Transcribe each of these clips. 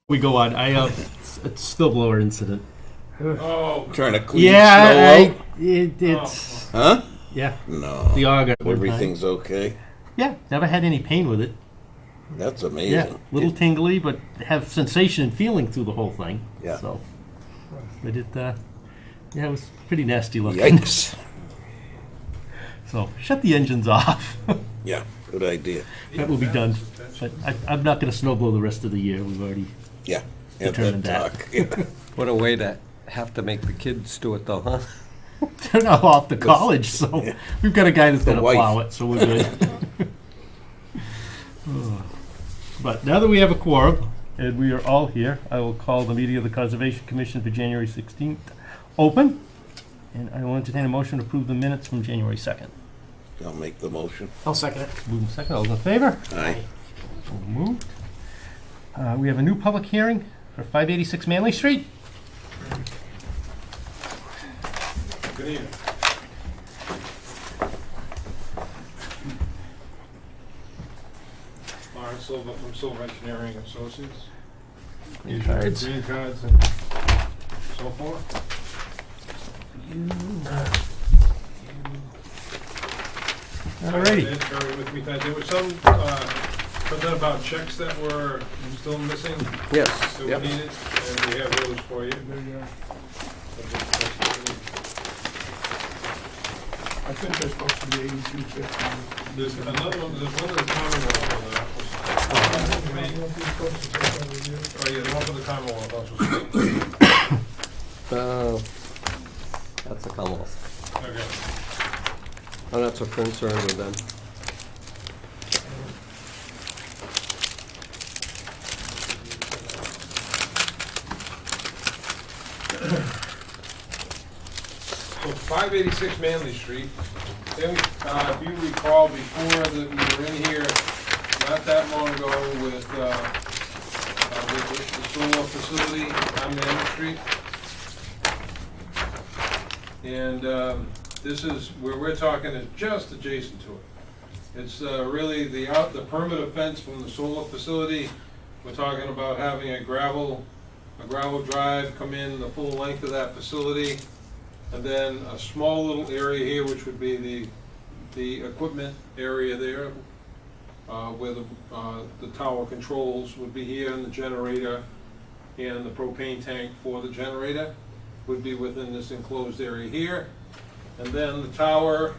We go on. It's a snowblower incident. Oh, Trying to clean snow out? It's Huh? yeah. No. The auger. at one time. Everything's okay? Yeah, never had any pain with it. That's amazing. Yeah, little tingly, but have sensation and feeling through the whole thing. Yeah. So, but it it was pretty nasty looking. Yikes. So shut the engines off. Yeah, good idea. That will be done. But I'm not going to snowblow the rest of the year. We've already Yeah. Have determined that that. talk. Yeah. What a way to have to make the kids do it, though, huh? They're now off to college, so Yeah. we've got a guy that's The going to wife. plow it, so we're good. But now that we have a quorum, and we are all here, I will call the meeting of the Conservation Commission for January 16th open, and I will entertain a motion to approve the minutes from January 2nd. I'll make the motion. I'll second it. Moving second, all those in favor? Aye. So moved. We have a new public hearing for 586 Manley Street. Good evening. Lawrence Silva from Silva Engineering Associates. Green cards. Green cards and so forth. Alrighty. Bear with me, there was some, something about checks that were still missing Yes. that we Yep. needed, and we have those for you. I think they're supposed to be 8250. There's another one, there's one of the Commonwealth on that was. Oh, yeah, the one for the Commonwealth also. That's a Commonwealth. Okay. I'm not so concerned with them. So 586 Manley Street. Then, if you recall, before that we were in here not that long ago with the solar facility on Manley Street. And this is where we're talking is just adjacent to it. It's really the perimeter fence from the solar facility. We're talking about having a gravel drive come in the full length of that facility. And then a small little area here, which would be the equipment area there, where the tower controls would be here, and the generator and the propane tank for the generator would be within this enclosed area here. And then the tower,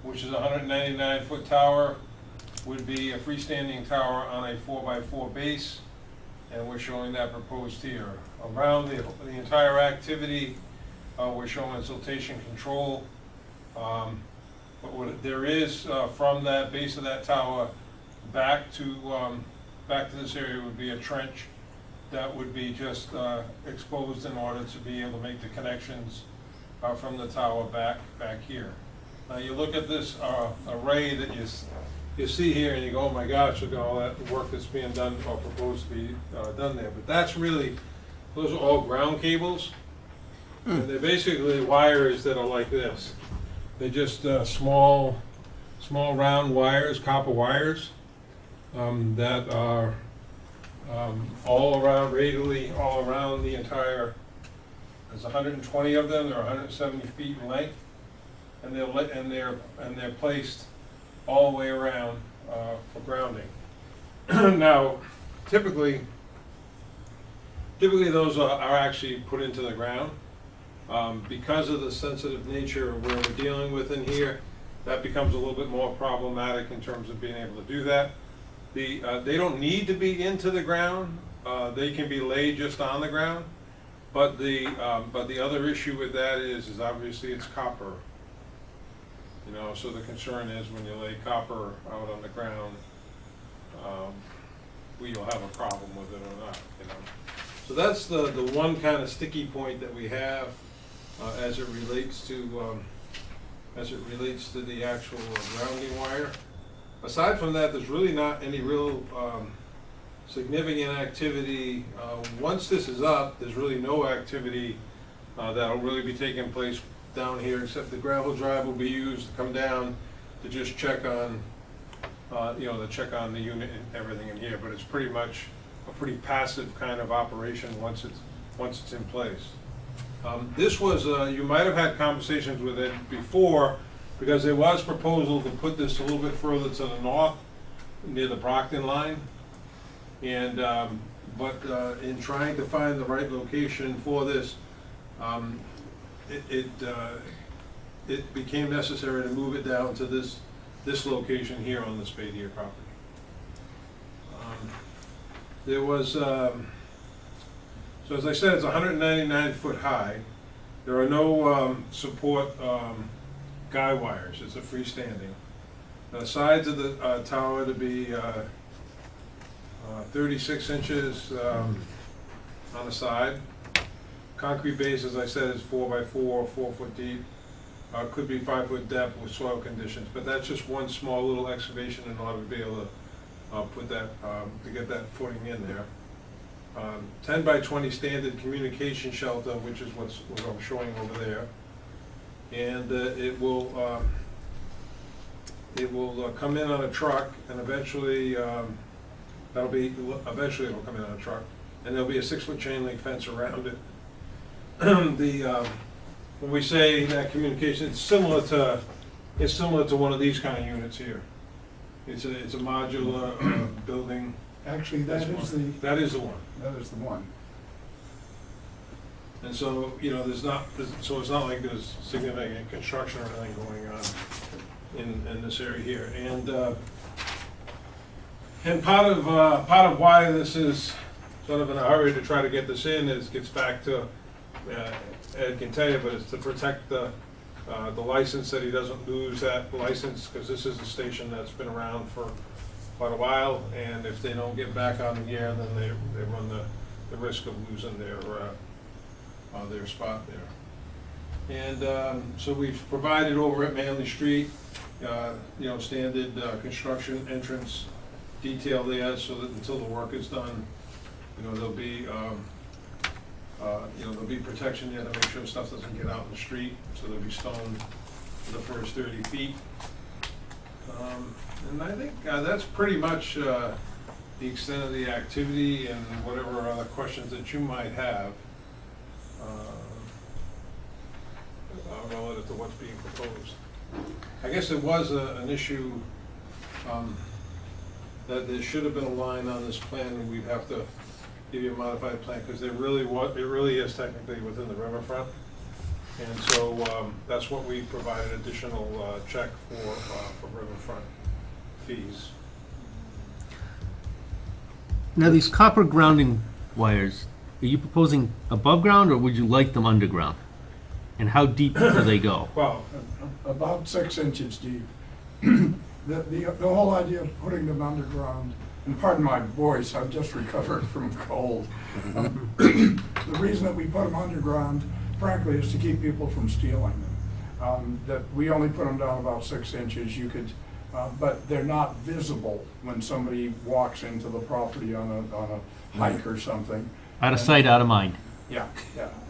which is a 199-foot tower, would be a freestanding tower on a 4x4 base, and we're showing that proposed here. Around the entire activity, we're showing siltation control. But what there is from that base of that tower back to this area would be a trench that would be just exposed in order to be able to make the connections from the tower back here. Now you look at this array that you see here and you go, oh my gosh, look at all that work that's being done or proposed to be done there. But that's really, those are all ground cables. And they're basically wires that are like this. They're just small round wires, copper wires, that are all around, radially all around the entire. There's 120 of them. They're 170 feet in length, and they're placed all the way around for grounding. Now, typically those are actually put into the ground. Because of the sensitive nature of where we're dealing with in here, that becomes a little bit more problematic in terms of being able to do that. They don't need to be into the ground. They can be laid just on the ground. But the other issue with that is obviously it's copper. You know, so the concern is when you lay copper out on the ground, you'll have a problem with it or not. You know, so that's the one kind of sticky point that we have. As it relates to the actual grounding wire. Aside from that, there's really not any real significant activity. Once this is up, there's really no activity that'll really be taking place down here, except the gravel drive will be used to come down to just check on, to check on the unit and everything in here. But it's pretty much a pretty passive kind of operation once it's in place. This was, you might have had conversations with it before, because there was proposal to put this a little bit further to the north, near the Brockton line. And, but in trying to find the right location for this, it became necessary to move it down to this location here on the Spadier property. There was, so as I said, it's 199 foot high. There are no support guy wires. It's a freestanding. The sides of the tower to be 36 inches on the side. Concrete base, as I said, is 4 by 4, 4 foot deep. Could be 5 foot depth with soil conditions, but that's just one small little excavation in order to be able to put that, to get that footing in there. 10 by 20 standard communication shelter, which is what I'm showing over there. And it will come in on a truck, and eventually eventually it'll come in on a truck, and there'll be a 6 foot chain link fence around it. When we say that communication, it's similar to one of these kind of units here. It's a modular building. Actually, that is the one. And so, you know, so it's not like there's significant construction or anything going on in this area here. And part of why this is sort of in a hurry to try to get this in gets back to, Ed can tell you, but it's to protect the license, that he doesn't lose that license, because this is a station that's been around for quite a while, and if they don't get back on the air, then they run the risk of losing their spot there. And so we've provided over at Manley Street, standard construction entrance detail there, so that until the work is done, there'll be there'll be protection there to make sure stuff doesn't get out in the street. So there'll be stone for the first 30 feet. And I think that's pretty much the extent of the activity, and whatever other questions that you might have relative to what's being proposed. I guess it was an issue that there should have been a line on this plan, and we'd have to give you a modified plan, because it really is technically within the riverfront. And so that's what we provided additional check for riverfront fees. Now, these copper grounding wires, are you proposing above ground, or would you like them underground? And how deep do they go? Well, About 6 inches deep. The whole idea of putting them underground, and pardon my voice, I've just recovered from a cold. The reason that we put them underground, frankly, is to keep people from stealing them. That we only put them down about 6 inches. You could, but they're not visible when somebody walks into the property on a hike or something. Out of sight, out of mind. Yeah,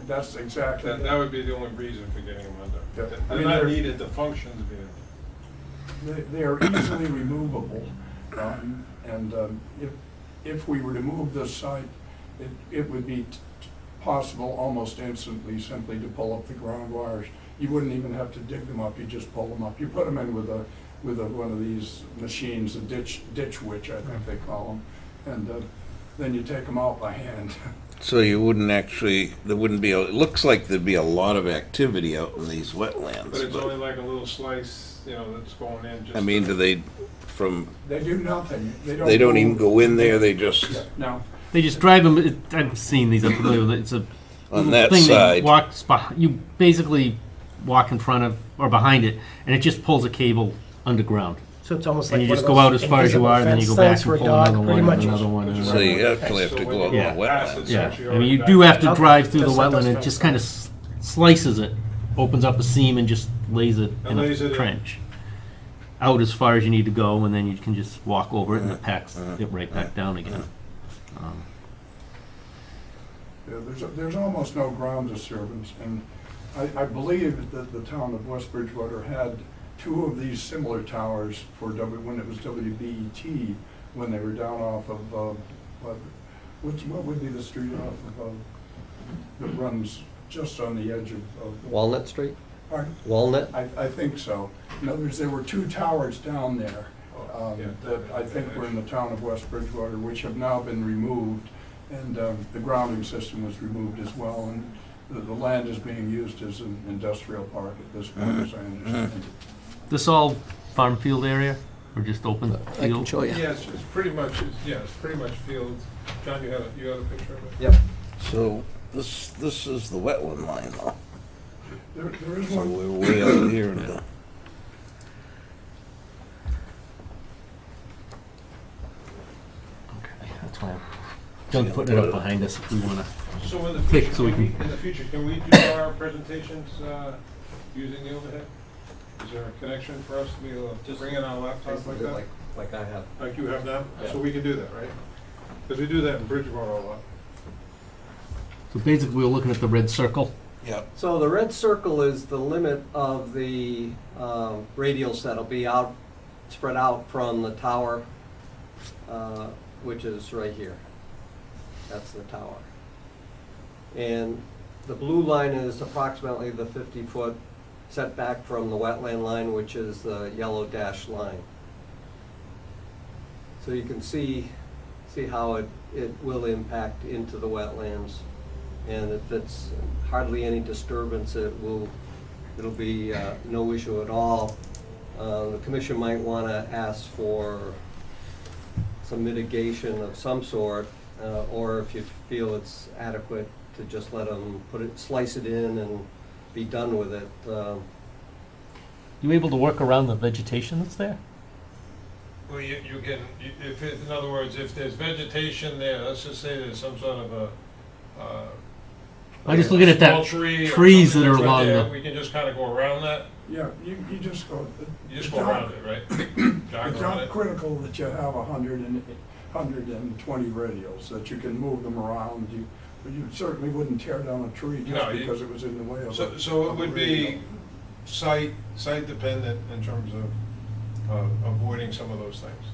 that's exactly. that would be the only reason for getting them under. Yeah. They're not needed to function to be under. They are easily removable, and if we were to move this site, it would be possible almost instantly simply to pull up the ground wires. You wouldn't even have to dig them up, you just pull them up. You put them in with one of these machines, a ditch witch, I think they call them, and then you take them out by hand. So you wouldn't actually, there wouldn't be, it looks like there'd be a lot of activity out in these wetlands. But it's only like a little slice, that's going in. Just I mean, do they, They do nothing. they don't even go in there, they just, No. They just drive them. I've seen these. I'm familiar with it. It's a on little that thing side. you basically walk in front of or behind it, and it just pulls a cable underground. So it's almost And like you one just of go those out as far as you invisible are, and then you go fence back for and a pull dog, another pretty one, much. and another one, and So So another you one. actually have to go out in Yeah. the wetlands. Yeah, I mean, you do have to Okay. drive through the Just like wetland. those It just kind of slices it, opens up a seam, and just lays it And in lays it a in. trench. Out as far as you need to go, and then you can just walk over it, and it packs it right back down again. Yeah, there's almost no ground disturbance, and I believe that the town of West Bridgewater had 2 of these similar towers when it was WBET, when they were down off of what would be the street off of, that runs just on the edge of? Walnut Street? Pardon? Walnut? I think so. In other words, there were two towers down there Yeah. that I think were in the town of West Bridgewater, which have now been removed, and the grounding system was removed as well, and the land is being used as an industrial park at this point, as I understand it. This all farm field area, or just open I can field? show you. Yeah, it's pretty much, it's pretty much fields. John, you had a picture of it? Yep. So this is the wetland line though. There is So one, we're way out here in the, Okay, that's why I'm done putting it up behind us if we wanna. So in the Click, future, so we in can- the future, can we do our presentations using the overhead? Is there a connection for us to be able to bring in our laptops like that? Like I have. Like you have now? Yeah. So we can do that, right? Because we do that in Bridgewater a lot. So basically, we're looking at the red circle. yep, So the red circle is the limit of the radials that'll be out, spread out from the tower, which is right here. That's the tower. And the blue line is approximately the 50-foot setback from the wetland line, which is the yellow dashed line. So you can see how it will impact into the wetlands. And if it's hardly any disturbance, it'll be no issue at all. The commission might want to ask for some mitigation of some sort, or if you feel it's adequate, to just let them slice it in and be done with it. You able to work around the vegetation that's there? Well, you can, in other words, if there's vegetation there, let's just say there's some sort of a, I'm just looking at that small tree or trees something that are that's right along there, the- we can just kind of go around that? yeah, you just go. You just go around it, right? Jog It's around not it? critical that you have 120 radials, that you can move them around. You certainly wouldn't tear down a tree No, just you- because it was in the way of a. So it of a would radial. be site dependent in terms of avoiding some of those things.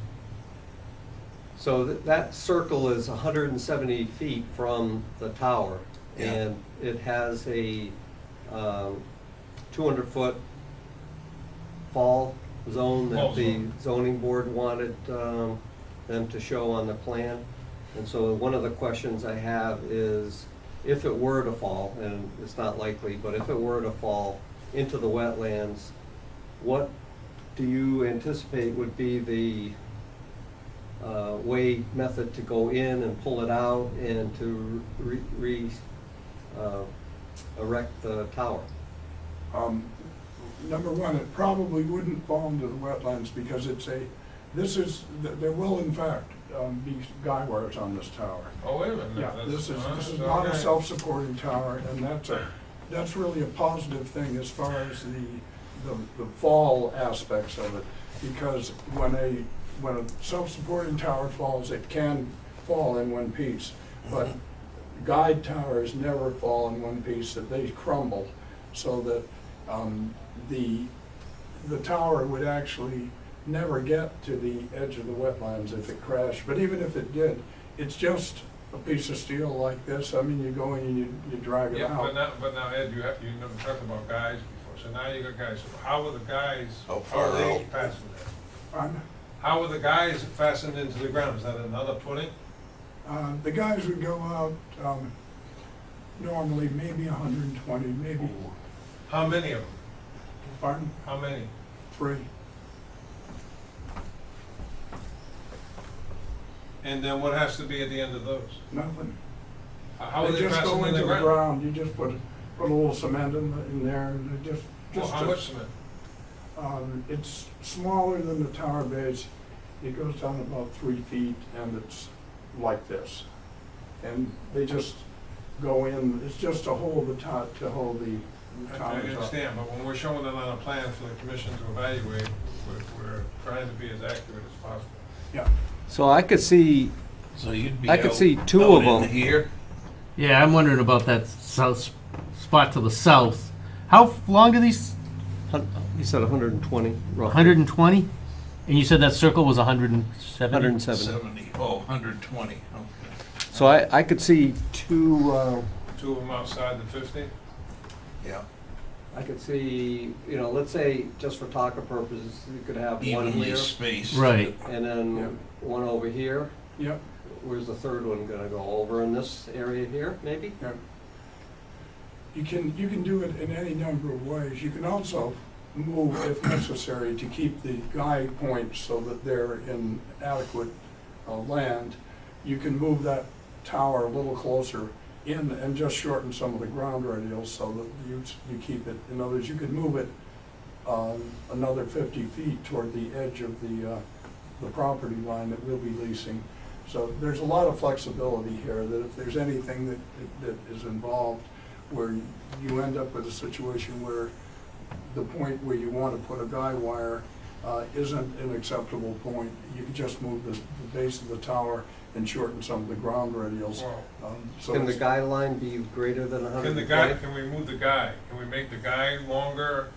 So that circle is 170 feet from the tower. Yeah. And it has a 200-foot fall zone Fall that the zone. zoning board wanted them to show on the plan. And so one of the questions I have is, if it were to fall, and it's not likely, but if it were to fall into the wetlands, what do you anticipate would be the method to go in and pull it out and to erect the tower? Number one, it probably wouldn't fall into the wetlands because there will in fact be guy wires on this tower. Oh, wait a minute. Yeah, That's- this is okay. not a self-supporting tower, and that's really a positive thing as far as the fall aspects of it. Because when a self-supporting tower falls, it can fall in one piece, but guide towers never fall in one piece, that they crumble, so that the tower would actually never get to the edge of the wetlands if it crashed. But even if it did, it's just a piece of steel like this. I mean, you go in and you drag it Yeah, out. but now Ed, you never talked about guys before, so now you got guys. So how are the guys? How far are they out? fastened in? Pardon? How are the guys fastened into the ground? Is that another footing? The guys would go out normally maybe 120, maybe. How many of them? Pardon? How many? 3. And then what has to be at the end of those? Nothing. How are they just go fastened in into the ground? You just put a little cement in there, and it just. Well, how much cement? It's smaller than the tower base. It goes down about 3 feet, and it's like this. And they just go in. It's just to hold the top, to hold the I towers up. understand, but when we're showing it on a plan for the commission to evaluate, we're trying to be as accurate as possible. Yeah. So I could see, so you'd be I could out- see two out of in them. here. Yeah, I'm wondering about that south spot to the south. How long are these? You said 120, roughly. 120? And you said that circle was 170? 170. 70, oh, 120, okay. So I could see two, Two of them outside the 50? Yeah. I could see, you know, let's say, just for talking purposes, you could have one Evenly here, spaced. Right. and then one over here. Yep, Where's the third one gonna go? Over in this area here, maybe? yep. You can do it in any number of ways. You can also move, if necessary, to keep the guide points so that they're in adequate land. You can move that tower a little closer in and just shorten some of the ground radials so that you keep it. In other words, you could move it another 50 feet toward the edge of the property line that we'll be leasing. So there's a lot of flexibility here, that if there's anything that is involved where you end up with a situation where the point where you want to put a guy wire isn't an acceptable point, you can just move the base of the tower and shorten some of the ground radials. Wow. Can the it's- guide line be greater than 100? Can the guy, can we move the guy? Can we make the guy longer?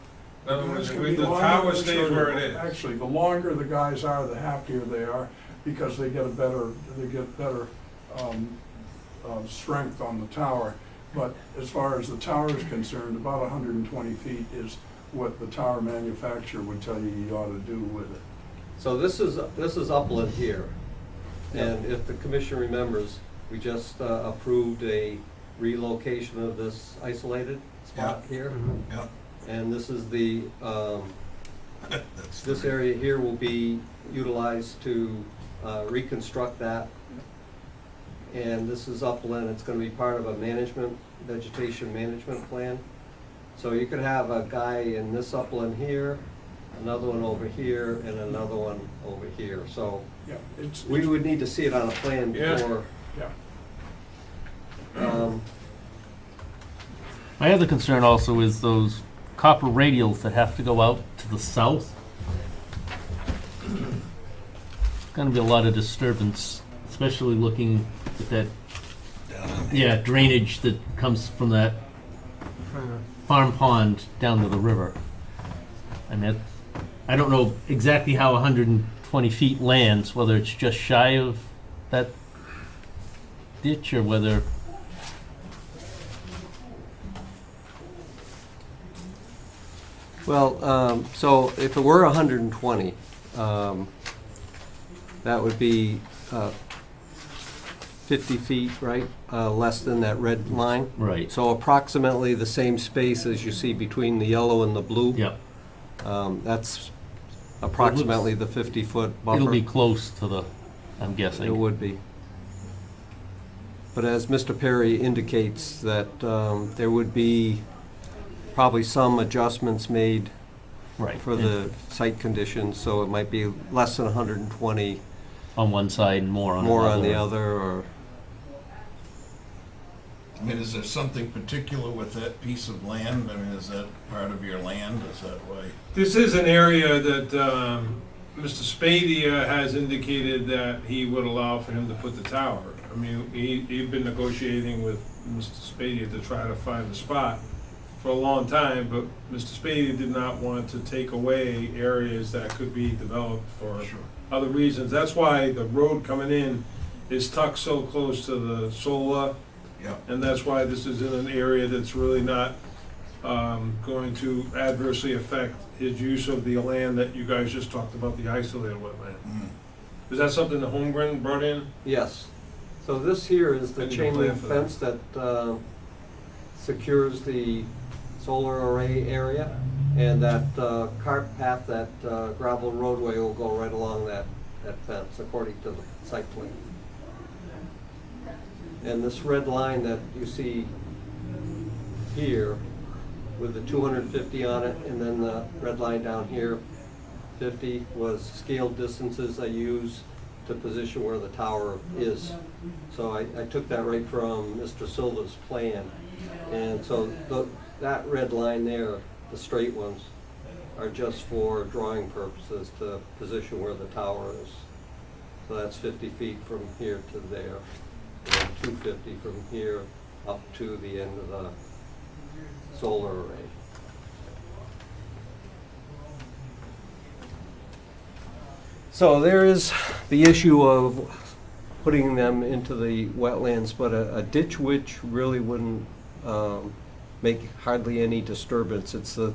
In other words, It's gonna be the longer tower or stays shorter. where it is. Actually, the longer the guys are, the happier they are, because they get better strength on the tower. But as far as the tower is concerned, about 120 feet is what the tower manufacturer would tell you you ought to do with it. So this is upland here, and if the commission remembers, we just approved a relocation of this isolated spot here. Yeah. And this is the, That's this area here will be utilized to reconstruct that. And this is upland, it's gonna be part of a vegetation management plan. So you could have a guy in this upland here, another one over here, and another one over here. So Yeah, it's, we would need to see it on a plan Yeah. before. yeah. My other concern also is those copper radials that have to go out to the south. Gonna be a lot of disturbance, especially looking at that, drainage that comes from that farm pond down to the river. I mean, I don't know exactly how 120 feet lands, whether it's just shy of that ditch or whether. Well, so if it were 120, that would be 50 feet, right? Less than that red line. Right. So approximately the same space as you see between the yellow and the blue. Yep. That's approximately the 50-foot buffer. It'll be close to the, I'm It guessing. would be. But as Mr. Perry indicates, that there would be probably some adjustments made Right. for the site conditions, so it might be less than 120, On one side and more on more on the another. other, or, I mean, is there something particular with that piece of land? I mean, is that part of your land? Is that why? This is an area that Mr. Spadia has indicated that he would allow for him to put the tower. I mean, he'd been negotiating with Mr. Spadia to try to find the spot for a long time, but Mr. Spadia did not want to take away areas that could be developed for other reasons. That's why the road coming in is tucked so close to the solar, Yeah. and that's why this is in an area that's really not going to adversely affect his use of the land that you guys just talked about, the isolated wetland. Mm. Is that something the Holmgren brought in? yes. So this here is the I need a chain plan link for that. fence that secures the solar array area, and that cart path, that gravel roadway will go right along that fence, according to the site plan. And this red line that you see here, with the 250 on it, and then the red line down here, 50, was scaled distances I use to position where the tower is. So I took that right from Mr. Silva's plan. And so that red line there, the straight ones, are just for drawing purposes to position where the tower is. So that's 50 feet from here to there, and 250 from here up to the end of the solar array. So there is the issue of putting them into the wetlands, but a ditch witch really wouldn't make hardly any disturbance. It's the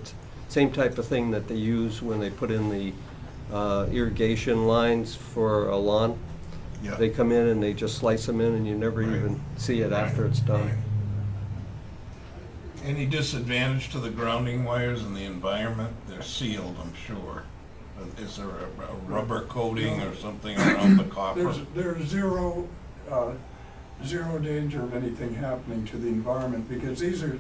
same type of thing that they use when they put in the irrigation lines for a lawn. Yeah. They come in and they just slice them in and you never Right. even see it after it's done. Right. Any disadvantage to the grounding wires in the environment? They're sealed, I'm sure. Is there a rubber coating or something around the copper? There's zero danger of anything happening to the environment, because these are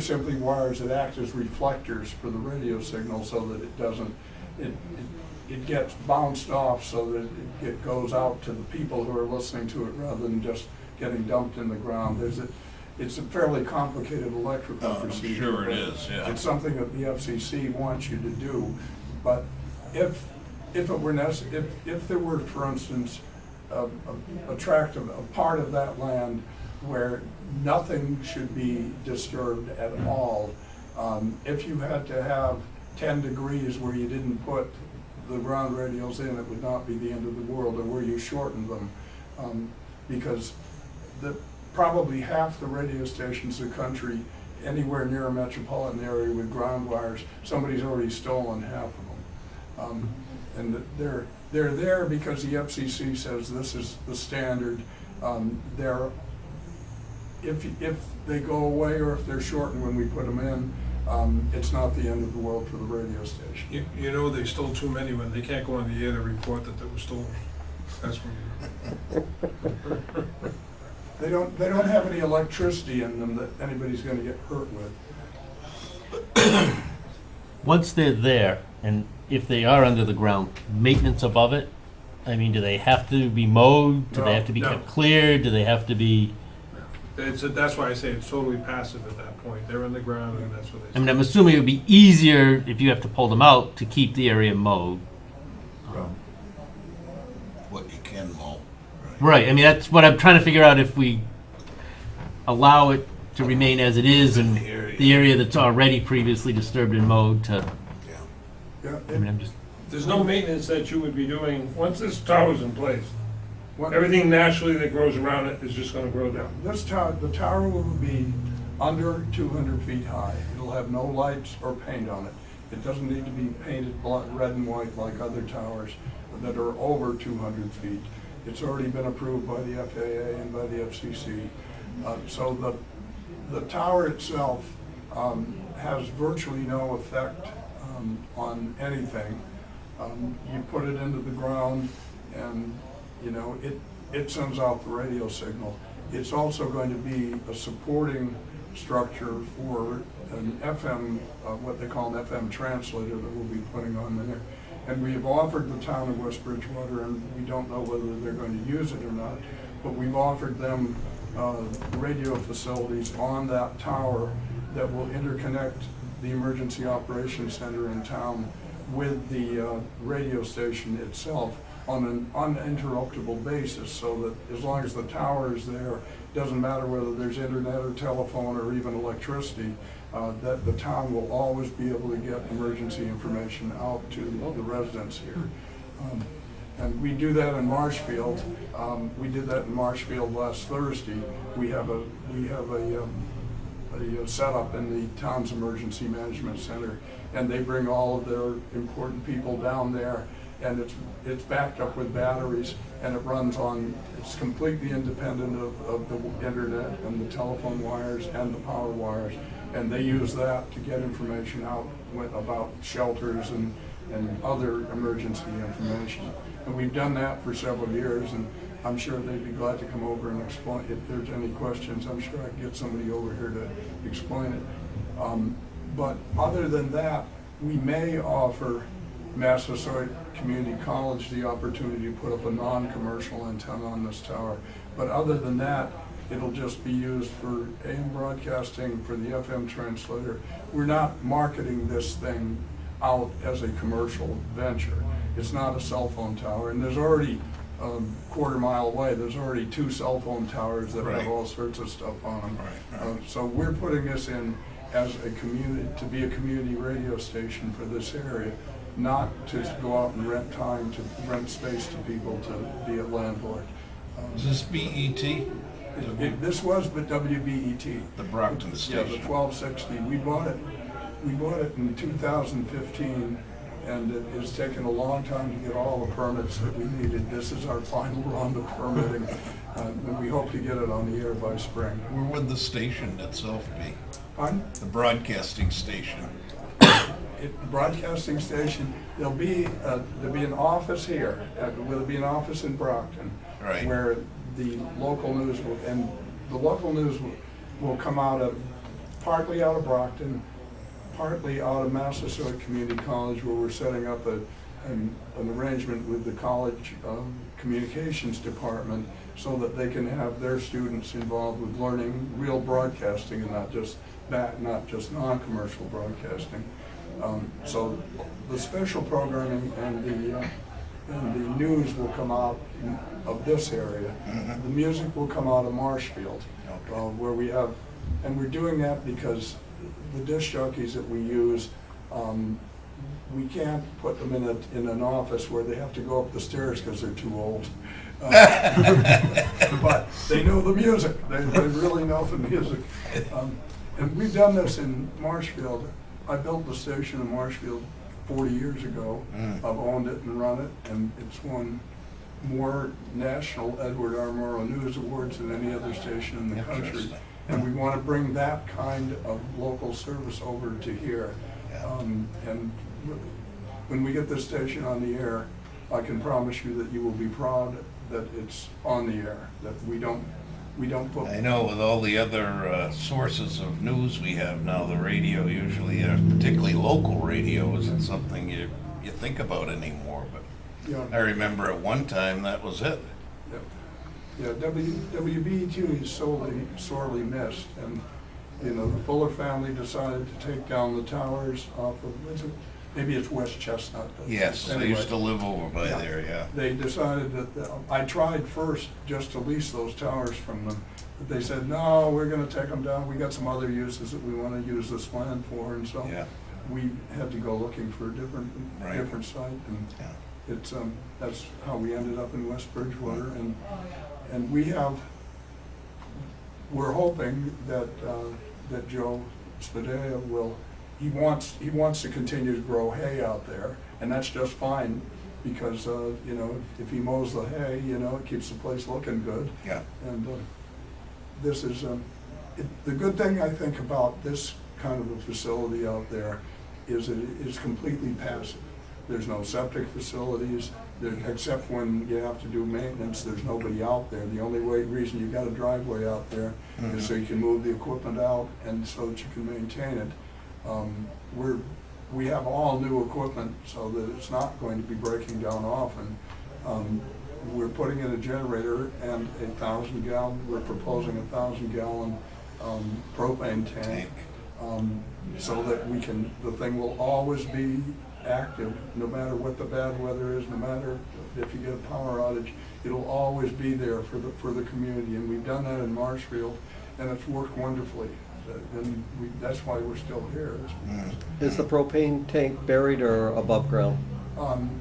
simply wires that act as reflectors for the radio signal, so that it doesn't, it gets bounced off, so that it goes out to the people who are listening to it rather than just getting dumped in the ground. It's a fairly complicated electrical I'm procedure. sure it but is, yeah. It's something that the FCC wants you to do, but if it were if there were, for instance, a tract of a part of that land where nothing should be disturbed at all, if you had to have 10 degrees where you didn't put the ground radios in, it would not be the end of the world, or where you shortened them, because probably half the radio stations in the country, anywhere near a metropolitan area with ground wires, somebody's already stolen half of them. And they're there because the FCC says this is the standard. If they go away or if they're shortened when we put them in, it's not the end of the world for the radio station. You know they stole too many when they can't go on the air to report that they were stolen. That's when They don't have any electricity in them that anybody's gonna get hurt with. Once they're there, and if they are under the ground, maintenance above it, I mean, do they have to be mowed? Do they have to be No. kept clear? Do they have to be, that's why I say it's totally passive at that point. They're in the ground and that's what I they mean, I'm assuming it would be easier if you have to pull them out to keep the area mowed. What you can mow. Right, I mean, that's what I'm trying to figure out, if we allow it to remain as it is and the area that's already previously disturbed and mowed to, Yeah. Yeah, I mean, I'm just, There's no maintenance that you would be doing, once this tower's in place. What- Everything naturally that grows around it is just gonna grow down. the tower will be under 200 feet high. It'll have no lights or paint on it. It doesn't need to be painted red and white like other towers that are over 200 feet. It's already been approved by the FAA and by the FCC. So the tower itself has virtually no effect on anything. You put it into the ground and, you know, it sends out the radio signal. It's also going to be a supporting structure for an FM, what they call an FM translator that we'll be putting on there. And we have offered the town of West Bridgewater, and we don't know whether they're going to use it or not, but we've offered them radio facilities on that tower that will interconnect the Emergency Operations Center in town with the radio station itself on an uninterruptible basis, so that as long as the tower is there, it doesn't matter whether there's internet or telephone or even electricity, that the town will always be able to get emergency information out to the residents here. And we do that in Marshfield. We did that in Marshfield last Thursday. We have a setup in the town's emergency management center, and they bring all of their important people down there, and it's backed up with batteries, and it runs on, it's completely independent of the internet and the telephone wires and the power wires, and they use that to get information out about shelters and other emergency information. And we've done that for several years, and I'm sure they'd be glad to come over and explain. If there's any questions, I'm sure I can get somebody over here to explain it. But other than that, we may offer Massasoit Community College the opportunity to put up a non-commercial antenna on this tower. But other than that, it'll just be used for AM broadcasting, for the FM translator. We're not marketing this thing out as a commercial venture. It's not a cell phone tower, and there's already quarter-mile away, there's already 2 cell phone towers that have all sorts of stuff on them. Right. So we're putting this in as a community, to be a community radio station for this area, not to go out and rent space to people to be a landlord. Is this BET? This was but WBET. The Brockton Yeah, the station? 1260. We bought it in 2015, and it has taken a long time to get all the permits that we needed. This is our final round of permitting, and we hope to get it on the air by spring. Where would the station itself be? Pardon? The broadcasting station? Broadcasting station, there'll be an office here, there'll be an office in Brockton. Right. Where the local news will come partly out of Brockton, partly out of Massasoit Community College, where we're setting up an arrangement with the college communications department so that they can have their students involved with learning real broadcasting and not just non-commercial broadcasting. So the special programming and the news will come out of this area. The music will come out of Marshfield, where we have, and we're doing that because the disc jockeys that we use, we can't put them in an office where they have to go up the stairs because they're too old. But they know the music. They really know the music. And we've done this in Marshfield. I built the station in Marshfield 40 years ago. I've owned it and run it, and it's won more national Edward R. Murrow News Awards than any other station in the country. Interesting. And we want to bring that kind of local service over to here. And when we get this station on the air, I can promise you that you will be proud that it's on the air, that we don't put. I know with all the other sources of news we have now, the radio usually, particularly local radio, isn't something you think about anymore. But Yeah. I remember at one time that was it. Yeah, WB2 is sorely missed, and, the Fuller family decided to take down the towers off of, maybe it's West Chestnut. but Yes, I anyway, used to live over by Yeah. there, yeah. They decided that, I tried first just to lease those towers from them, but they said, no, we're gonna take them down, we got some other uses that we wanna use this land for, and so Yeah. we had to go looking for a different Right. site, and Yeah. it's, that's how we ended up in West Bridgewater, and we're hoping that, that Joe Spadea he wants to continue to grow hay out there, and that's just fine, because, if he mows the hay, it keeps the place looking good. Yeah. And, this is, the good thing I think about this kind of a facility out there is it is completely passive. There's no septic facilities, except when you have to do maintenance, there's nobody out there. The only reason you got a driveway out there is so you can move the equipment out and so that you can maintain it. We have all new equipment so that it's not going to be breaking down often. We're putting in a generator and we're proposing 1,000-gallon propane tank. So that the thing will always be active, no matter what the bad weather is, no matter if you get a power outage, it'll always be there for the community, and we've done that in Marshfield, and it's worked wonderfully, and that's why we're still here. Is the propane tank buried or above ground?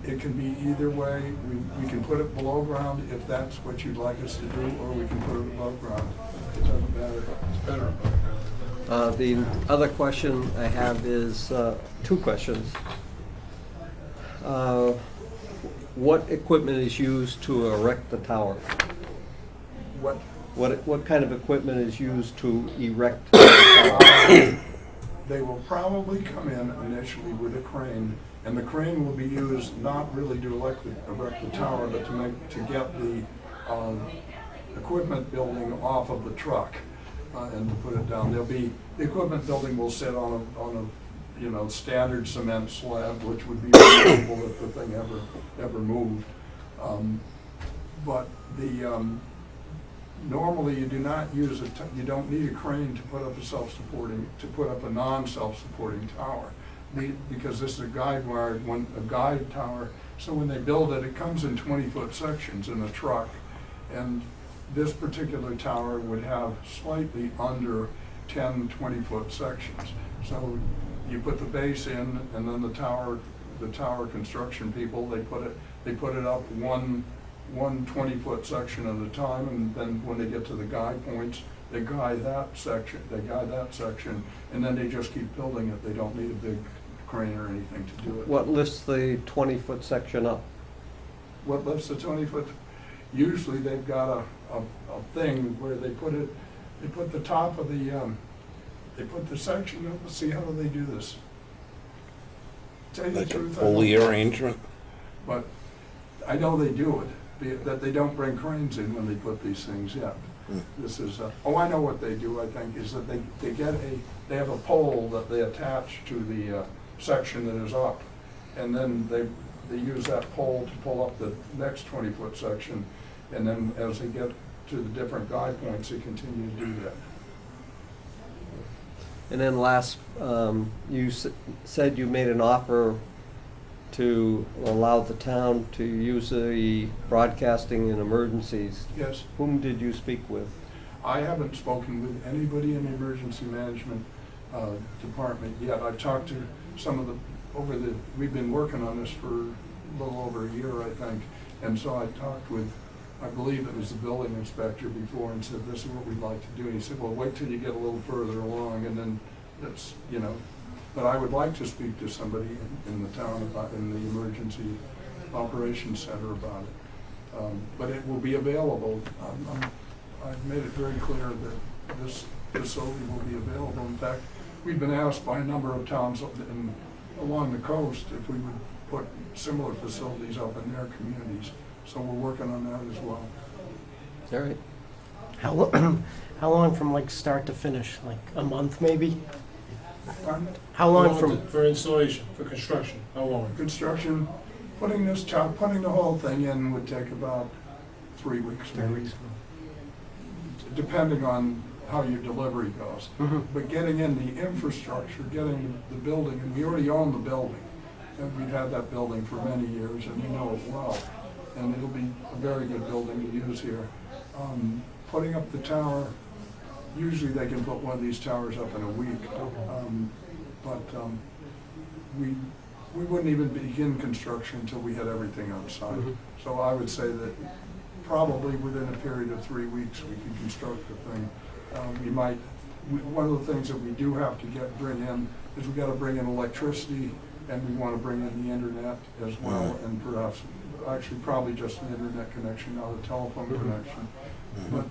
It can be either way. We can put it below ground if that's what you'd like us to do, or we can put it above ground. It doesn't matter. It's better above ground. The other question I have is, two questions. What equipment is used to erect the tower? What kind of equipment is used to erect the tower? They will probably come in initially with a crane, and the crane will be used not really to erect the tower, but to get the equipment building off of the truck and to put it down. The equipment building will sit on a standard cement slab, which would be removable if the thing ever moved. But normally you do not use you don't need a crane to put up a non-self-supporting tower, because this is a guide tower. So when they build it, it comes in 20-foot sections in a truck, and this particular tower would have slightly under 10 20-foot sections. So you put the base in, and then the tower construction people, they put it up one one 20-foot section at a time, and then when they get to the guy points, they guy that section, and then they just keep building it. They don't need a big crane or anything to do it. What lifts the 20-foot section up? What lifts the 20-foot? Usually they've got a thing where they put the top of the, they put the section up. Let's see, how do they do this? Tell you the Like a truth, I don't pulley know. arrangement? But I know they do it, that they don't bring cranes in when they put these things in. This is, I know what they do, I think, is that they have a pole that they attach to the section that is up, and then they use that pole to pull up the next 20-foot section, and then as they get to the different guy points, they continue to do that. And then last, you said you made an offer to allow the town to use the broadcasting in emergencies. Yes, Whom did you speak with? I haven't spoken with anybody in the emergency management department yet. I've talked to some of we've been working on this for a little over a year, I think. And so I talked with, I believe it was the building inspector before, and said, this is what we'd like to do. And he said, well, wait till you get a little further along, and then that's, but I would like to speak to somebody in the town in the emergency operations center about it. But it will be available. I've made it very clear that this facility will be available. In fact, we've been asked by a number of towns along the coast if we would put similar facilities up in their communities. So we're working on that as well. All right. How long from like start to finish? Like a month maybe? Pardon? How long from? For installation, for construction, how long? Construction, putting the whole thing in would take about 3 weeks. 3 weeks. Depending on how your delivery goes. Mhm. But getting in the infrastructure, getting the building, and we already own the building. And we've had that building for many years, and we know it well. And it'll be a very good building to use here. Putting up the tower, usually they can put one of these towers up in a week. We wouldn't even begin construction until we had everything on site. Mhm. So I would say that probably within a period of 3 weeks, we can construct the thing. One of the things that we do have to bring in is we gotta bring in electricity, and we wanna bring in the internet as well, and perhaps, actually probably just an internet connection, not a telephone connection. But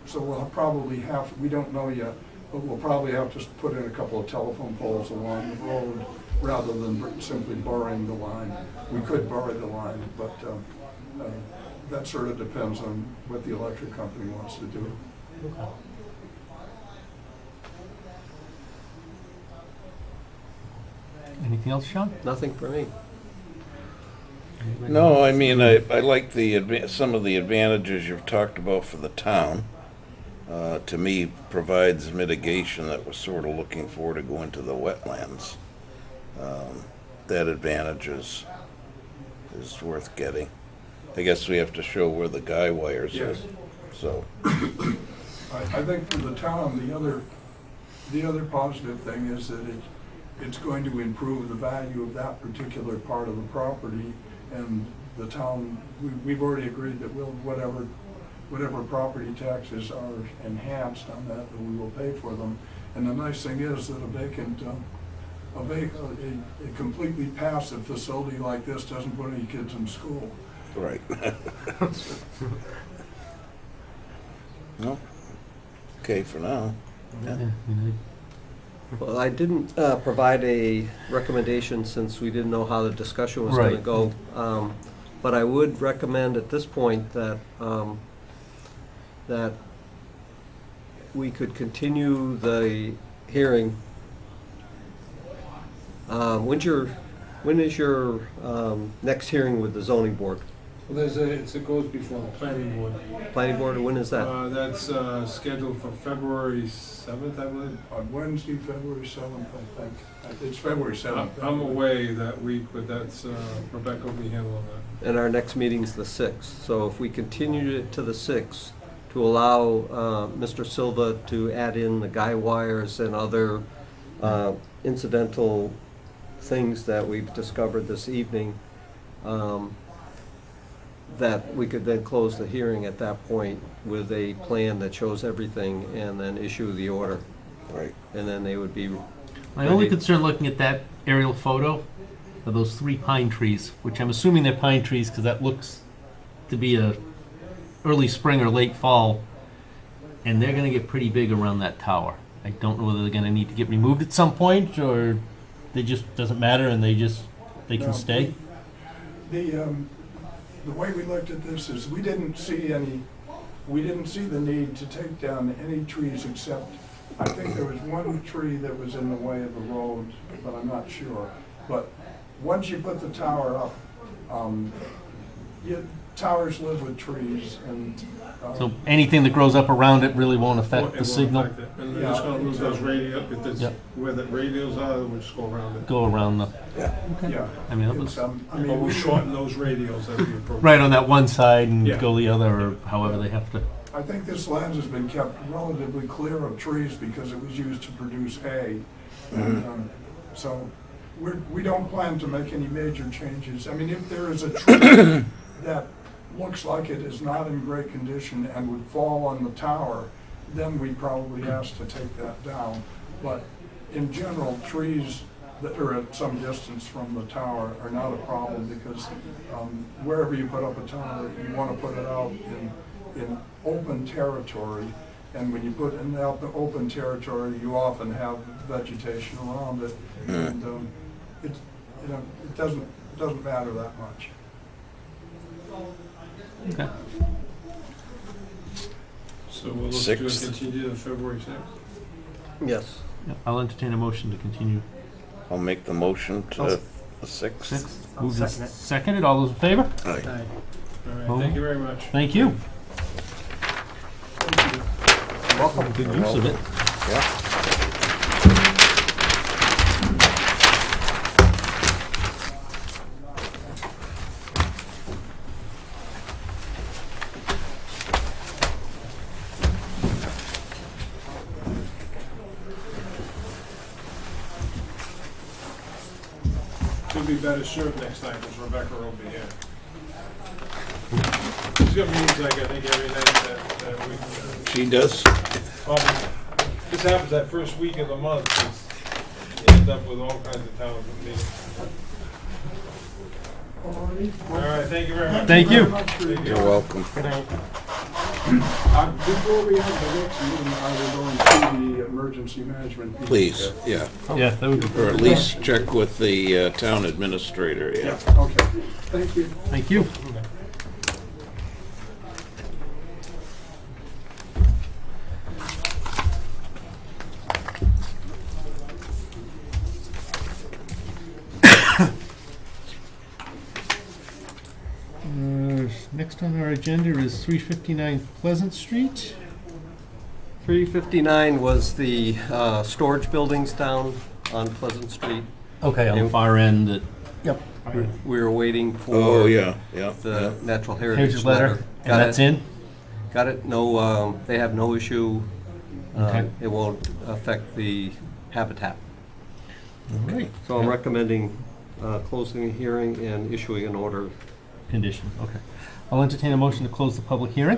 so we'll probably we don't know yet, but we'll probably have to put in a couple of telephone poles along the road rather than simply burying the line. We could bury the line, but that sort of depends on what the electric company wants to do. Anything else, Sean? Nothing for me. No, I mean, I like some of the advantages you've talked about for the town. To me, provides mitigation that we're sort of looking for to go into the wetlands. That advantage is worth getting. I guess we have to show where the guy wires are. Yes. So, I think for the town, the other positive thing is that it's going to improve the value of that particular part of the property, and the town, we've already agreed that whatever property taxes are enhanced on that we will pay for them. And the nice thing is that a completely passive facility like this doesn't put any kids in school. right. No? Okay for now. Yeah. Well, I didn't provide a recommendation since we didn't know how the discussion was going to Right. go. But I would recommend at this point that that we could continue the hearing. When is your next hearing with the zoning board? Well, it goes before the planning board. Planning board, when is that? That's scheduled for February 7th, I believe. On Wednesday, February 7th, I think. It's February 7th. I'm away that week, but that's, Rebecca will be handling that. And our next meeting's the 6th. So if we continued it to the 6th to allow Mr. Silva to add in the guy wires and other incidental things that we've discovered this evening, that we could then close the hearing at that point with a plan that shows everything and then issue the order. Right. And then they would be, My only Ready. concern looking at that aerial photo are those 3 pine trees, which I'm assuming they're pine trees because that looks to be a early spring or late fall, and they're gonna get pretty big around that tower. I don't know whether they're gonna need to get removed at some point, or they just, doesn't matter and they can No. stay. The way we looked at this is we didn't see the need to take down any trees except, I think there was one tree that was in the way of the road, but I'm not sure. But once you put the tower up, towers live with trees and. So anything that grows up around it really won't It affect won't the signal. affect it. And they're just gonna move those radio, if it's Yep. where the radios are, we'll just go around it. Go around the, Yeah. I mean, that It's, was I Or mean, we'll shorten those radios as we approach. right on that one side and Yeah. go the other, or however they have to. I think this land has been kept relatively clear of trees because it was used to produce hay. And, so we don't plan to make any major changes. I mean, if there is a tree that looks like it is not in great condition and would fall on the tower, then we'd probably ask to take that down. But in general, trees that are at some distance from the tower are not a problem because wherever you put up a tower, you want to put it out in open territory. And when you put it in the open territory, you often have vegetation around it. And it doesn't matter that much. Okay. So we'll look to Sixth. continue to February 6th. yes. Yeah, I'll entertain a motion to continue. I'll make the motion I'll- to the 6th. Sixth. I'll Moved and second it. seconded. All those in favor? Aye. All right, thank you very much. Thank you. Welcome. Good use of it. Yeah. She'll be better served next time because Rebecca will be here. She's got meetings like I think every night that week. She does? This happens that first week of the month. You end up with all kinds of towns with meetings. All right, thank you very much. Thank you. Thank You're welcome. Good night. Before we have the next meeting, I will go and see the emergency management people. Please, yeah. Yeah, that would be. Or at least check with the town administrator, yeah. Okay, thank you. Thank you. Next on our agenda is 359 Pleasant Street. 359 was the storage buildings down on Pleasant Street. Okay, on the far end. Yep. We were waiting for Oh, yeah, yeah. the natural Heritage heritage letter, letter. and that's in? Got it. No, they have no issue. Okay. It won't affect the habitat. All right. So I'm recommending closing the hearing and issuing an order. Condition, okay. I'll entertain a motion to close the public hearing.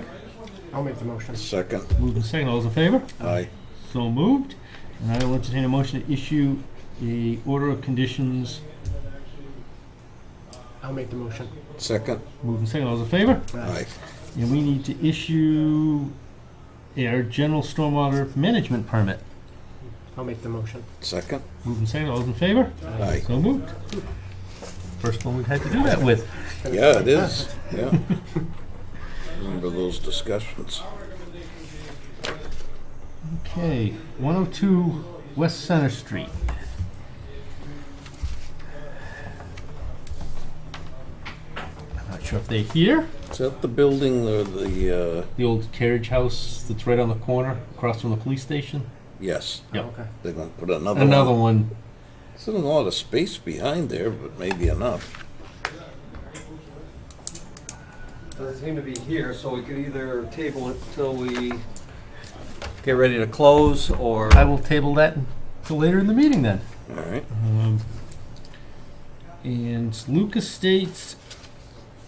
I'll make the motion. Second, Moved and second, all those in favor? aye. So moved. And I will entertain a motion to issue a order of conditions. I'll make the motion. Second, Moved and second, all those in favor? aye. And we need to issue our general stormwater management permit. I'll make the motion. Second, Moved and second, all those in favor? aye. So moved. First one we've had to do that with. Yeah, it is, yeah. Remember those discussions. Okay, 102 West Center Street. I'm not sure if they're here. Is that the building or the, The old carriage house that's right on the corner, across from the police station. yes, Yep. Okay. they're gonna put another one. Another one. There's a lot of space behind there, but maybe enough. Doesn't seem to be here, so we could either table it till we get ready to close, or I will table that until later in the meeting then. All right, And Luke Estates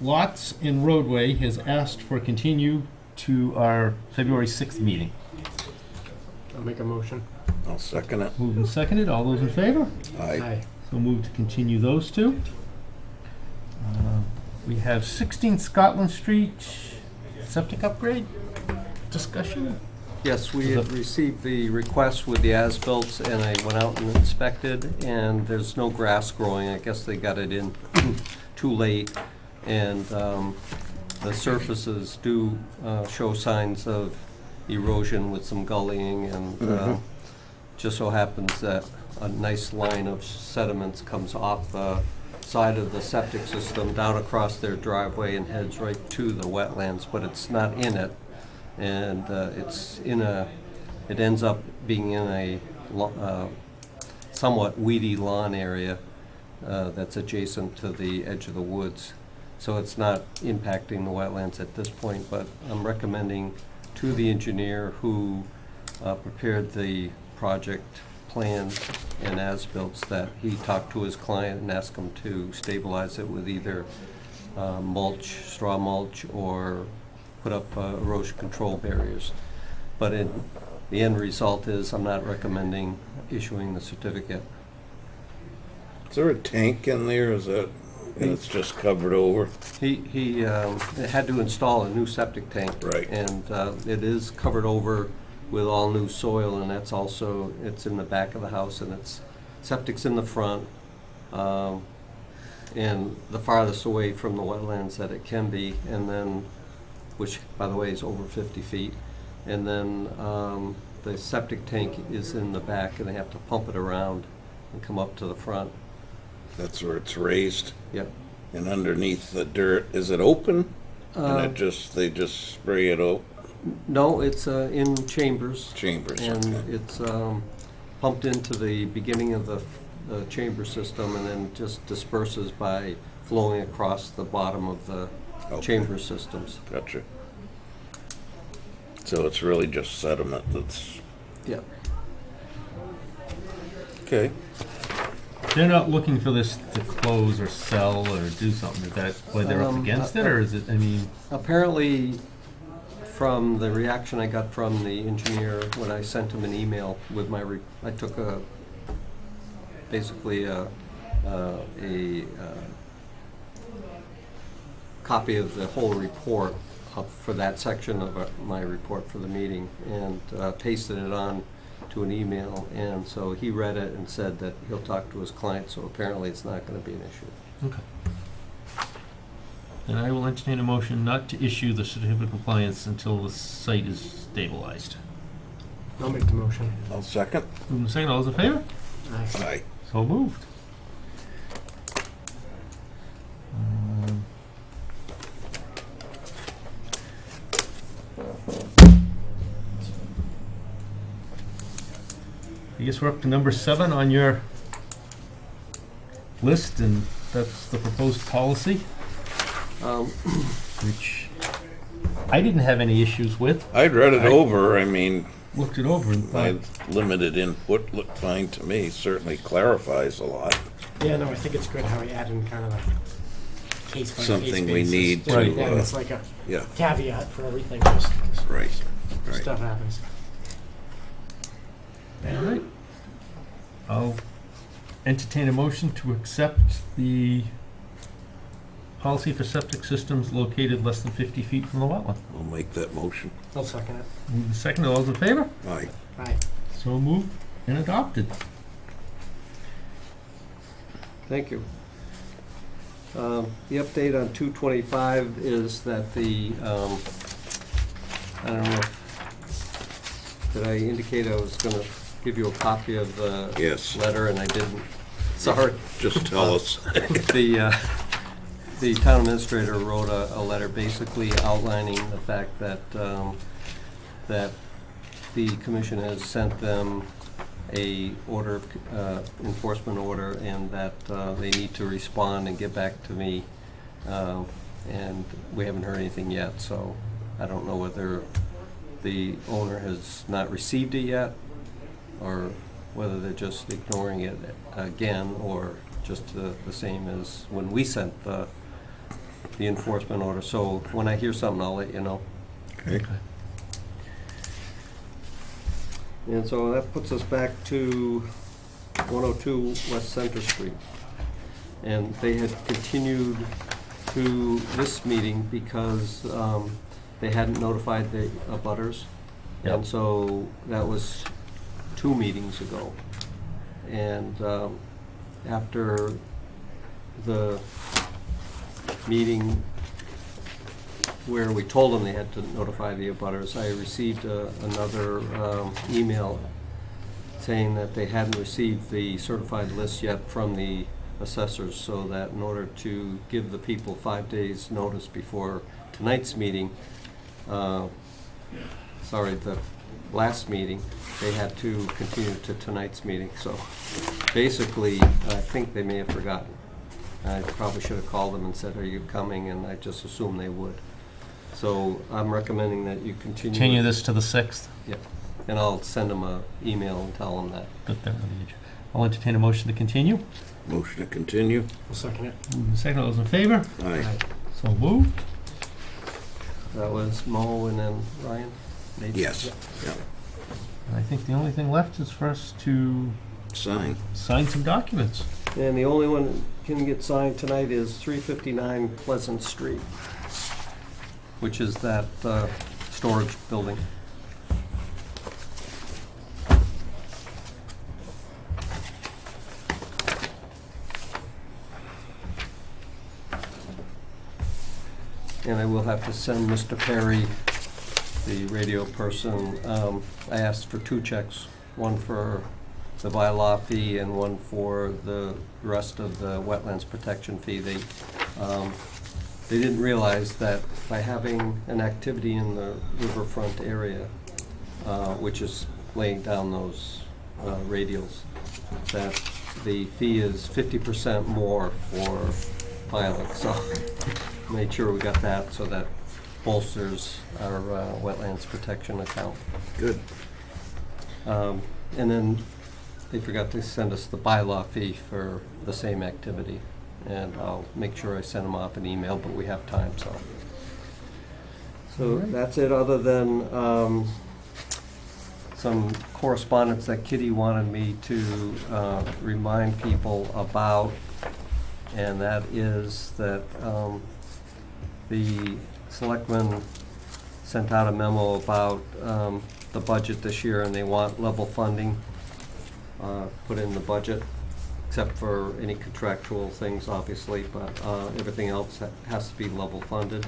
Lots and Roadway has asked for a continue to our February 6th meeting. I'll make a motion. I'll second it. Moved and seconded, all those in favor? Aye. So move to continue those two. We have 16 Scotland Street, septic upgrade discussion. Yes, we had received the request with the as-built, and I went out and inspected, and there's no grass growing. I guess they got it in too late, and the surfaces do show signs of erosion with some gullying, and just so happens that a nice line of sediments comes off the side of the septic system down across their driveway and heads right to the wetlands, but it's not in it. And it ends up being in a somewhat weedy lawn area that's adjacent to the edge of the woods. So it's not impacting the wetlands at this point, but I'm recommending to the engineer who prepared the project plans and as-built that he talk to his client and ask him to stabilize it with either mulch, straw mulch, or put up erosion control barriers. But the end result is I'm not recommending issuing the certificate. Is there a tank in there? Is that, and it's just covered over? He had to install a new septic tank. Right. And it is covered over with all new soil, and that's also, it's in the back of the house, and septic's in the front, and the farthest away from the wetlands that it can be, and then, which, by the way, is over 50 feet. And then the septic tank is in the back, and they have to pump it around and come up to the front. That's where it's raised, Yep. and underneath the dirt, is it open? Uh, And they just spray it out? No, it's in chambers. Chambers, And okay. it's pumped into the beginning of the chamber system, and then just disperses by flowing across the bottom of the Okay. chamber systems. Gotcha. So it's really just sediment that's, Yep. okay. They're not looking for this to close or sell or do something. Is that why they're up against it, or is it, I mean, Apparently, from the reaction I got from the engineer when I sent him an email with I took basically a copy of the whole report for that section of my report for the meeting, and pasted it on to an email, and so he read it and said that he'll talk to his client, so apparently it's not going to be an issue. okay. Then I will entertain a motion not to issue the certificate of compliance until the site is stabilized. I'll make the motion. I'll second. Moving second, all those in favor? Aye. Aye. So moved. I guess we're up to number 7 on your list, and that's the proposed policy, which I didn't have any issues with. I'd read it over, I mean, Looked it over and my thought, limited input looked fine to me, certainly clarifies a lot. Yeah, no, I think it's good how he added in kind of a case by case Something we basis. need to, Yeah, it's like a Yeah, caveat for everything, just right, right. stuff happens. all right. I'll entertain a motion to accept the policy for septic systems located less than 50 feet from the wetland. I'll make that motion. I'll second it. Moving second, all those in favor? Aye. Aye. So moved and adopted. Thank you. The update on 225 is that I don't know, did I indicate I was going to give you a copy of the Yes. letter, and I didn't? Sorry. Just tell us. The town administrator wrote a letter basically outlining the fact that that the commission has sent them a enforcement order, and that they need to respond and get back to me. And we haven't heard anything yet, so I don't know whether the owner has not received it yet, or whether they're just ignoring it again, or just the same as when we sent the the enforcement order. So when I hear something, I'll let you know. Okay. And so that puts us back to 102 West Center Street. And they had continued to this meeting because they hadn't notified the abutters. Yep. And so that was 2 meetings ago. And after the meeting where we told them they had to notify the abutters, I received another email saying that they hadn't received the certified list yet from the assessors, so that in order to give the people 5 days' notice before tonight's meeting, the last meeting, they had to continue to tonight's meeting. So basically, I think they may have forgotten. I probably should have called them and said, "Are you coming?" And I just assumed they would. So I'm recommending that you continue. Continue this to the 6th. Yeah, and I'll send them an email and tell them that. Put that on the agenda. I'll entertain a motion to continue. Motion to continue? I'll second it. Moving in second, all those in favor? Aye. So moved. That was Mo and then Ryan? Nathan? Yes. Yeah. And I think the only thing left is for us to Sign. sign some documents. And the only one that can get signed tonight is 359 Pleasant Street, which is that storage building. And I will have to send Mr. Perry, the radio person, I asked for 2 checks, one for the bylaw fee and one for the rest of the wetlands protection fee. They didn't realize that by having an activity in the riverfront area, which is laying down those radials, that the fee is 50% more for filing. So made sure we got that, so that bolsters our wetlands protection account. Good. And then they forgot to send us the bylaw fee for the same activity. And I'll make sure I send them off an email, but we have time, so. So that's it, other than some correspondence that Kitty wanted me to remind people about. And that is that the selectmen sent out a memo about the budget this year, and they want level funding put in the budget, except for any contractual things, obviously, but everything else has to be level funded.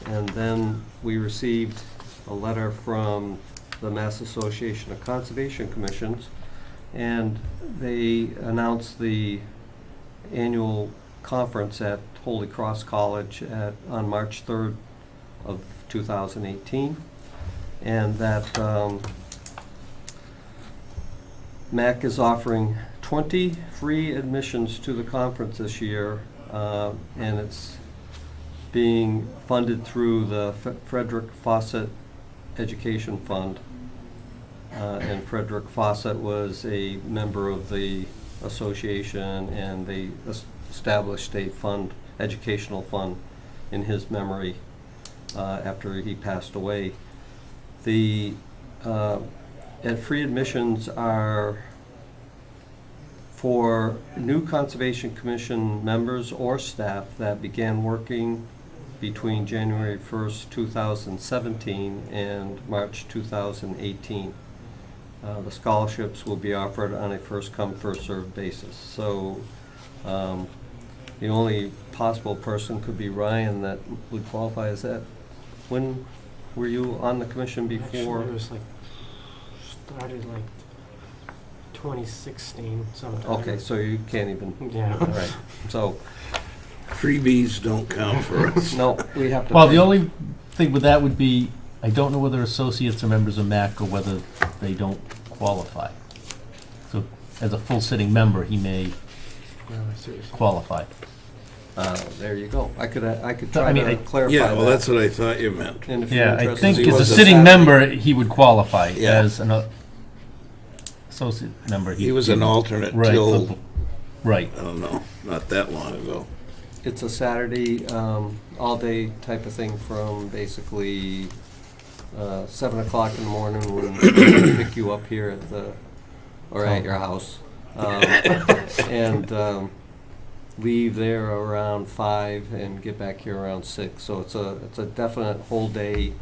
And then we received a letter from the Mass Association of Conservation Commissions, and they announced the annual conference at Holy Cross College on March 3rd of 2018, and that MAC is offering 20 free admissions to the conference this year, and it's being funded through the Frederick Fawcett Education Fund. And Frederick Fawcett was a member of the association, and they established a fund, educational fund, in his memory after he passed away. The free admissions are for new Conservation Commission members or staff that began working between January 1st, 2017 and March 2018. The scholarships will be offered on a first-come, first-served basis. So the only possible person could be Ryan that would qualify. Is that, when were you on the commission before? Actually, it was started 2016 sometime. Okay, so you can't even, Yeah. all right. So, Freebies don't count for us. no, we have to. Well, pay. the only thing with that would be, I don't know whether associates are members of MAC or whether they don't qualify. So as a full sitting member, he may No, I see what you're saying. qualify. There you go. I could I try mean, to clarify Yeah, well, that. that's what I thought you meant. And if you're Yeah, I interested- think he as a was a sitting Saturday- member, he would qualify. Yeah. As an associate member. He was an alternate Right, till, right. I don't know, not that long ago. It's a Saturday, all-day type of thing from basically 7 o'clock in the morning when we pick you up here at the, or at your house. And leave there around 5 and get back here around 6. So it's a definite whole day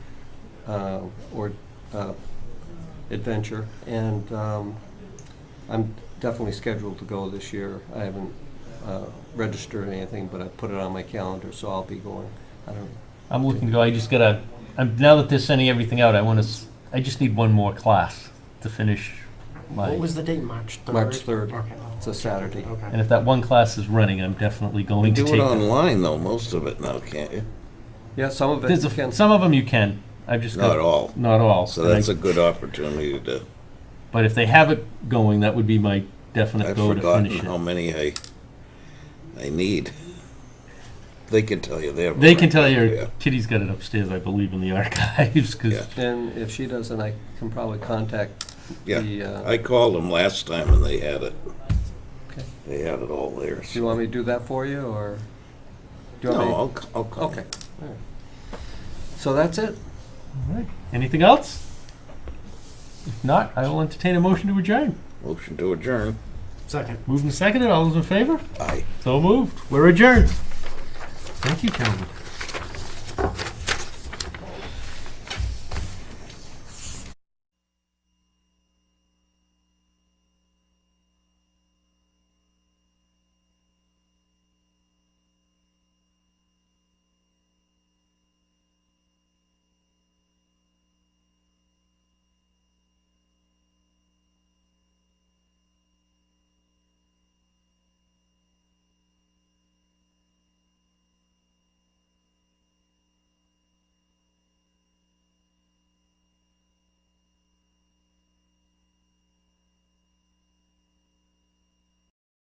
adventure. And I'm definitely scheduled to go this year. I haven't registered anything, but I put it on my calendar, so I'll be going. I don't. I'm looking to go. I just gotta. Now that they're sending everything out, I just need one more class to finish my. What was the date, March 3rd? March 3rd. Okay. It's a Saturday. Okay. And if that one class is running, I'm definitely going to Do take it it. online though, most of it now, can't you? Yeah, some of it There's you can. some of them you can. I've just Not got, all. Not all. So And that's I- a good opportunity to, But if they have it going, that would be my definite I've go to forgotten finish how it. many I need. They can tell you there. They can tell you. Yeah. Kitty's got it upstairs, I believe, in the archives. 'Cause Yeah. And if she doesn't, I can probably contact Yeah, the. I called them last time and they had it. Okay. They had it all there. Do you want me to do that for you, or? Do you want me- No, I'll call. Okay. All right. So that's it. All right. Anything else? If not, I will entertain a motion to adjourn. Motion to adjourn. Second. Moved and seconded. All those in favor? Aye. So moved. We're adjourned. Thank you, gentlemen.